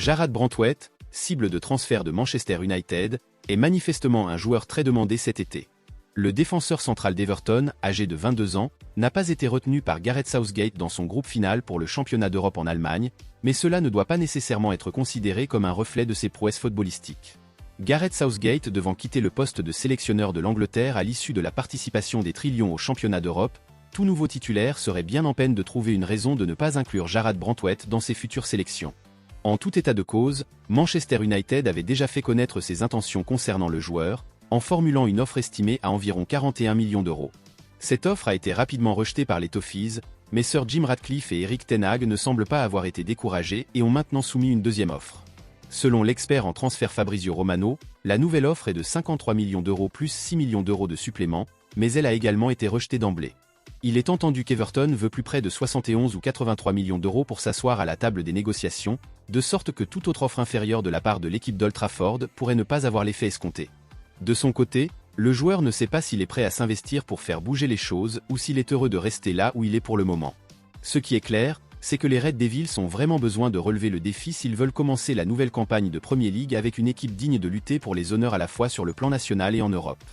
Jarrad Branthwaite, cible de transfert de Manchester United, est manifestement un joueur très demandé cet été. Le défenseur central d'Everton, âgé de 22 ans, n'a pas été retenu par Gareth Southgate dans son groupe final pour le championnat d'Europe en Allemagne, mais cela ne doit pas nécessairement être considéré comme un reflet de ses prouesses footballistiques. Gareth Southgate devant quitter le poste de sélectionneur de l'Angleterre à l'issue de la participation des Trillions au championnat d'Europe, tout nouveau titulaire serait bien en peine de trouver une raison de ne pas inclure Jarrad Branthwaite dans ses futures sélections. En tout état de cause, Manchester United avait déjà fait connaître ses intentions concernant le joueur, en formulant une offre estimée à environ 41 millions d'euros. Cette offre a été rapidement rejetée par les Toffees, mais Sir Jim Ratcliffe et Erik ten Hag ne semblent pas avoir été découragés et ont maintenant soumis une deuxième offre. Selon l'expert en transfert Fabrizio Romano, la nouvelle offre est de 53 millions d'euros plus 6 millions d'euros de supplément, mais elle a également été rejetée d'emblée. Il est entendu qu'Everton veut plus près de 71 ou 83 millions d'euros pour s'asseoir à la table des négociations, de sorte que toute autre offre inférieure de la part de l'équipe d'Old Trafford pourrait ne pas avoir l'effet escompté. De son côté, le joueur ne sait pas s'il est prêt à s'investir pour faire bouger les choses ou s'il est heureux de rester là où il est pour le moment. Ce qui est clair, c'est que les Red Devils ont vraiment besoin de relever le défi s'ils veulent commencer la nouvelle campagne de Premier League avec une équipe digne de lutter pour les honneurs à la fois sur le plan national et en Europe.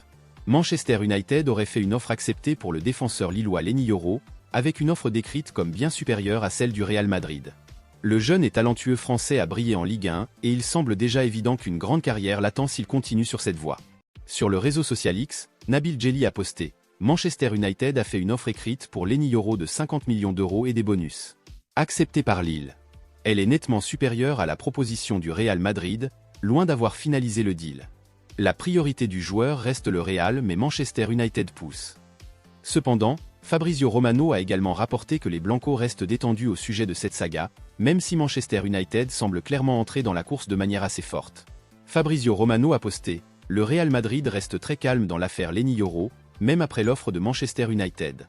Manchester United aurait fait une offre acceptée pour le défenseur lillois Leny Yoro, avec une offre décrite comme bien supérieure à celle du Real Madrid. Le jeune et talentueux français a brillé en Ligue 1 et il semble déjà évident qu'une grande carrière l'attend s'il continue sur cette voie. Sur le réseau social X, Nabil Djelli a posté « Manchester United a fait une offre écrite pour Leny Yoro de 50 millions d'euros et des bonus. Acceptée par Lille. Elle est nettement supérieure à la proposition du Real Madrid, loin d'avoir finalisé le deal. La priorité du joueur reste le Real mais Manchester United pousse. » Cependant, Fabrizio Romano a également rapporté que les Blancos restent détendus au sujet de cette saga, même si Manchester United semble clairement entrer dans la course de manière assez forte. Fabrizio Romano a posté « Le Real Madrid reste très calme dans l'affaire Leny Yoro, même après l'offre de Manchester United.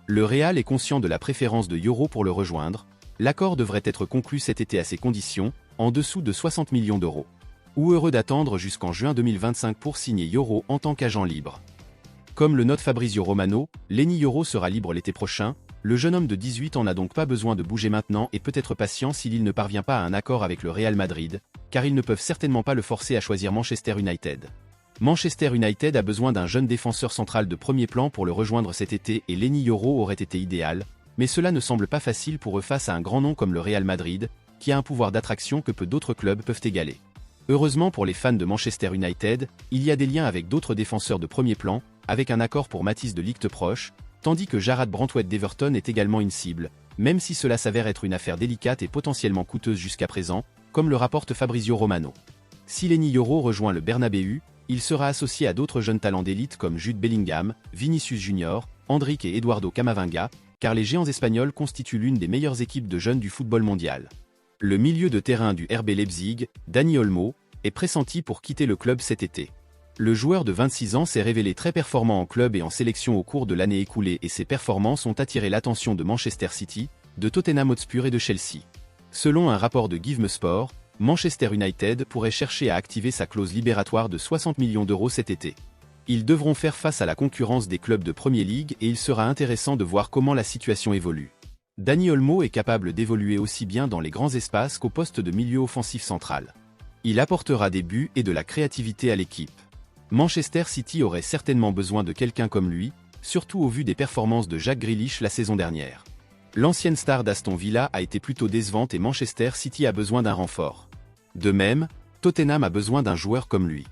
Le Real est conscient de la préférence de Yoro pour le rejoindre. L'accord devrait être conclu cet été à ces conditions, en dessous de 60 millions d'euros. Ou heureux d'attendre jusqu'en juin 2025 pour signer Yoro en tant qu'agent libre. » Comme le note Fabrizio Romano, Leny Yoro sera libre l'été prochain. Le jeune homme de 18 ans n'a donc pas besoin de bouger maintenant et peut être patient s'il ne parvient pas à un accord avec le Real Madrid, car ils ne peuvent certainement pas le forcer à choisir Manchester United. Manchester United a besoin d'un jeune défenseur central de premier plan pour le rejoindre cet été et Leny Yoro aurait été idéal, mais cela ne semble pas facile pour eux face à un grand nom comme le Real Madrid, qui a un pouvoir d'attraction que peu d'autres clubs peuvent égaler. Heureusement pour les fans de Manchester United, il y a des liens avec d'autres défenseurs de premier plan, avec un accord pour Matthijs de Ligt proche, tandis que Jarrad Branthwaite d'Everton est également une cible, même si cela s'avère être une affaire délicate et potentiellement coûteuse jusqu'à présent, comme le rapporte Fabrizio Romano. Si Leny Yoro rejoint le Bernabéu, il sera associé à d'autres jeunes talents d'élite comme Jude Bellingham, Vinicius Junior, Endrick et Eduardo Camavinga, car les géants espagnols constituent l'une des meilleures équipes de jeunes du football mondial. Le milieu de terrain du RB Leipzig, Dani Olmo, est pressenti pour quitter le club cet été. Le joueur de 26 ans s'est révélé très performant en club et en sélection au cours de l'année écoulée et ses performances ont attiré l'attention de Manchester City, de Tottenham Hotspur et de Chelsea. Selon un rapport de GiveMeSport, Manchester United pourrait chercher à activer sa clause libératoire de 60 millions d'euros cet été. Ils devront faire face à la concurrence des clubs de Premier League et il sera intéressant de voir comment la situation évolue. Dani Olmo est capable d'évoluer aussi bien dans les grands espaces qu'au poste de milieu offensif central. Il apportera des buts et de la créativité à l'équipe. Manchester City aurait certainement besoin de quelqu'un comme lui, surtout au vu des performances de Jack Grealish la saison dernière. L'ancienne star d'Aston Villa a été plutôt décevante et Manchester City a besoin d'un renfort. De même, Tottenham a besoin d'un joueur comme lui.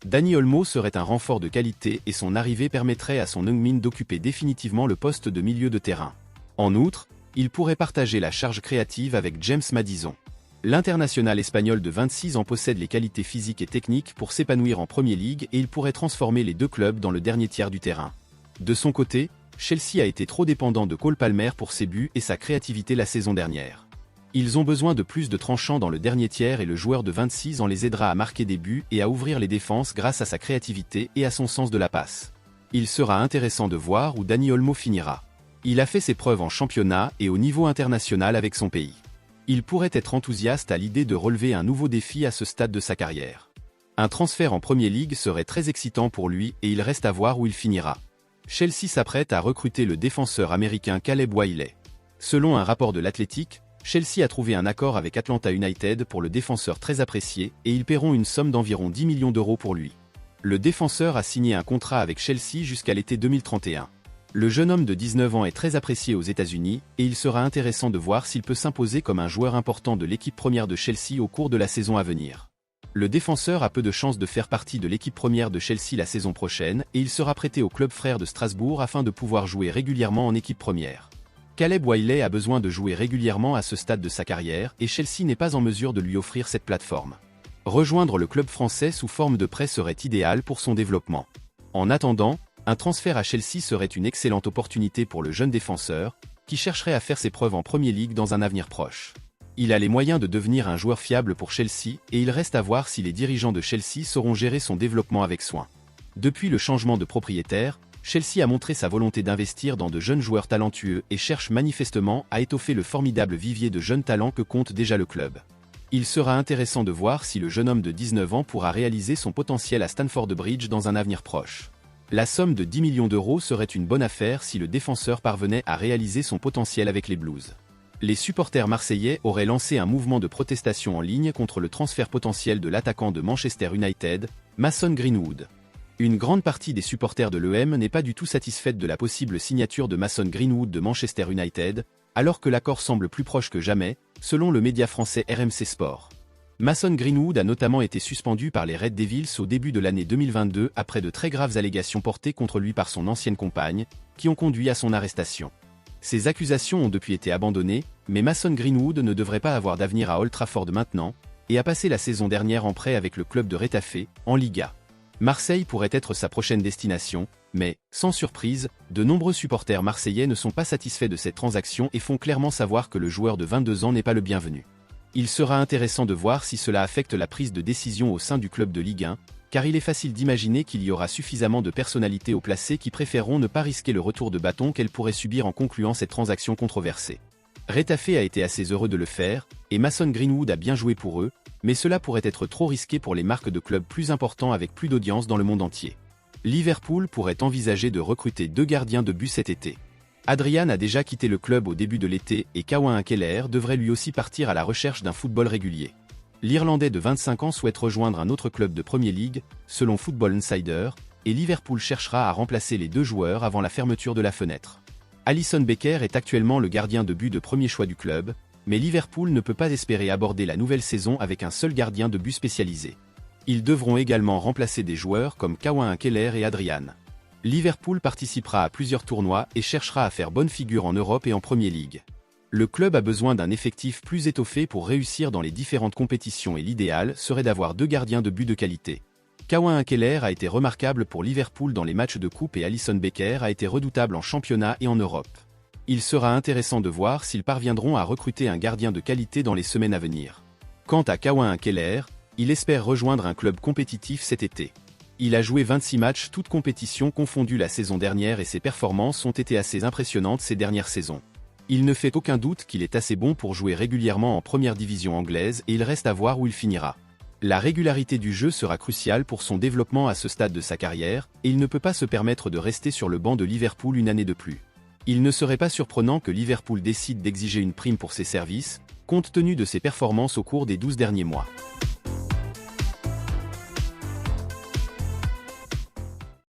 Dani Olmo serait un renfort de qualité et son arrivée permettrait à son Heung-min d'occuper définitivement le poste de milieu de terrain. En outre, il pourrait partager la charge créative avec James Maddison. L'international espagnol de 26 ans possède les qualités physiques et techniques pour s'épanouir en Premier League et il pourrait transformer les deux clubs dans le dernier tiers du terrain. De son côté, Chelsea a été trop dépendant de Cole Palmer pour ses buts et sa créativité la saison dernière. Ils ont besoin de plus de tranchants dans le dernier tiers et le joueur de 26 ans les aidera à marquer des buts et à ouvrir les défenses grâce à sa créativité et à son sens de la passe. Il sera intéressant de voir où Dani Olmo finira. Il a fait ses preuves en championnat et au niveau international avec son pays. Il pourrait être enthousiaste à l'idée de relever un nouveau défi à ce stade de sa carrière. Un transfert en Premier League serait très excitant pour lui et il reste à voir où il finira. Chelsea s'apprête à recruter le défenseur américain Caleb Wiley. Selon un rapport de l'Athletic, Chelsea a trouvé un accord avec Atlanta United pour le défenseur très apprécié et ils paieront une somme d'environ 10 millions d'euros pour lui. Le défenseur a signé un contrat avec Chelsea jusqu'à l'été 2031. Le jeune homme de 19 ans est très apprécié aux États-Unis et il sera intéressant de voir s'il peut s'imposer comme un joueur important de l'équipe première de Chelsea au cours de la saison à venir. Le défenseur a peu de chances de faire partie de l'équipe première de Chelsea la saison prochaine et il sera prêté au club frère de Strasbourg afin de pouvoir jouer régulièrement en équipe première. Caleb Wiley a besoin de jouer régulièrement à ce stade de sa carrière et Chelsea n'est pas en mesure de lui offrir cette plateforme. Rejoindre le club français sous forme de prêt serait idéal pour son développement. En attendant, un transfert à Chelsea serait une excellente opportunité pour le jeune défenseur, qui chercherait à faire ses preuves en Premier League dans un avenir proche. Il a les moyens de devenir un joueur fiable pour Chelsea et il reste à voir si les dirigeants de Chelsea sauront gérer son développement avec soin. Depuis le changement de propriétaire, Chelsea a montré sa volonté d'investir dans de jeunes joueurs talentueux et cherche manifestement à étoffer le formidable vivier de jeunes talents que compte déjà le club. Il sera intéressant de voir si le jeune homme de 19 ans pourra réaliser son potentiel à Stamford Bridge dans un avenir proche. La somme de 10 millions d'euros serait une bonne affaire si le défenseur parvenait à réaliser son potentiel avec les Blues. Les supporters marseillais auraient lancé un mouvement de protestation en ligne contre le transfert potentiel de l'attaquant de Manchester United, Mason Greenwood. Une grande partie des supporters de l'EM n'est pas du tout satisfaite de la possible signature de Mason Greenwood de Manchester United, alors que l'accord semble plus proche que jamais, selon le média français RMC Sport. Mason Greenwood a notamment été suspendu par les Red Devils au début de l'année 2022 après de très graves allégations portées contre lui par son ancienne compagne, qui ont conduit à son arrestation. Ces accusations ont depuis été abandonnées, mais Mason Greenwood ne devrait pas avoir d'avenir à Old Trafford maintenant, et a passé la saison dernière en prêt avec le club de Retafe, en Liga. Marseille pourrait être sa prochaine destination, mais, sans surprise, de nombreux supporters marseillais ne sont pas satisfaits de cette transaction et font clairement savoir que le joueur de 22 ans n'est pas le bienvenu. Il sera intéressant de voir si cela affecte la prise de décision au sein du club de Ligue 1, car il est facile d'imaginer qu'il y aura suffisamment de personnalités haut placées qui préféreront ne pas risquer le retour de bâton qu'elles pourraient subir en concluant cette transaction controversée. Retafe a été assez heureux de le faire, et Mason Greenwood a bien joué pour eux, mais cela pourrait être trop risqué pour les marques de clubs plus importants avec plus d'audience dans le monde entier. Liverpool pourrait envisager de recruter 2 gardiens de but cet été. Adrian a déjà quitté le club au début de l'été et Kawan Keller devrait lui aussi partir à la recherche d'un football régulier. L'Irlandais de 25 ans souhaite rejoindre un autre club de Premier League, selon Football Insider, et Liverpool cherchera à remplacer les 2 joueurs avant la fermeture de la fenêtre. Alisson Becker est actuellement le gardien de but de premier choix du club, mais Liverpool ne peut pas espérer aborder la nouvelle saison avec un seul gardien de but spécialisé. Ils devront également remplacer des joueurs comme Kawan Keller et Adrian. Liverpool participera à plusieurs tournois et cherchera à faire bonne figure en Europe et en Premier League. Le club a besoin d'un effectif plus étoffé pour réussir dans les différentes compétitions et l'idéal serait d'avoir 2 gardiens de but de qualité. Kawan Keller a été remarquable pour Liverpool dans les matchs de coupe et Alisson Becker a été redoutable en championnat et en Europe. Il sera intéressant de voir s'ils parviendront à recruter un gardien de qualité dans les semaines à venir. Quant à Kawan Keller, il espère rejoindre un club compétitif cet été. Il a joué 26 matchs toutes compétitions confondues la saison dernière et ses performances ont été assez impressionnantes ces dernières saisons. Il ne fait aucun doute qu'il est assez bon pour jouer régulièrement en première division anglaise et il reste à voir où il finira. La régularité du jeu sera cruciale pour son développement à ce stade de sa carrière et il ne peut pas se permettre de rester sur le banc de Liverpool une année de plus. Il ne serait pas surprenant que Liverpool décide d'exiger une prime pour ses services, compte tenu de ses performances au cours des 12 derniers mois.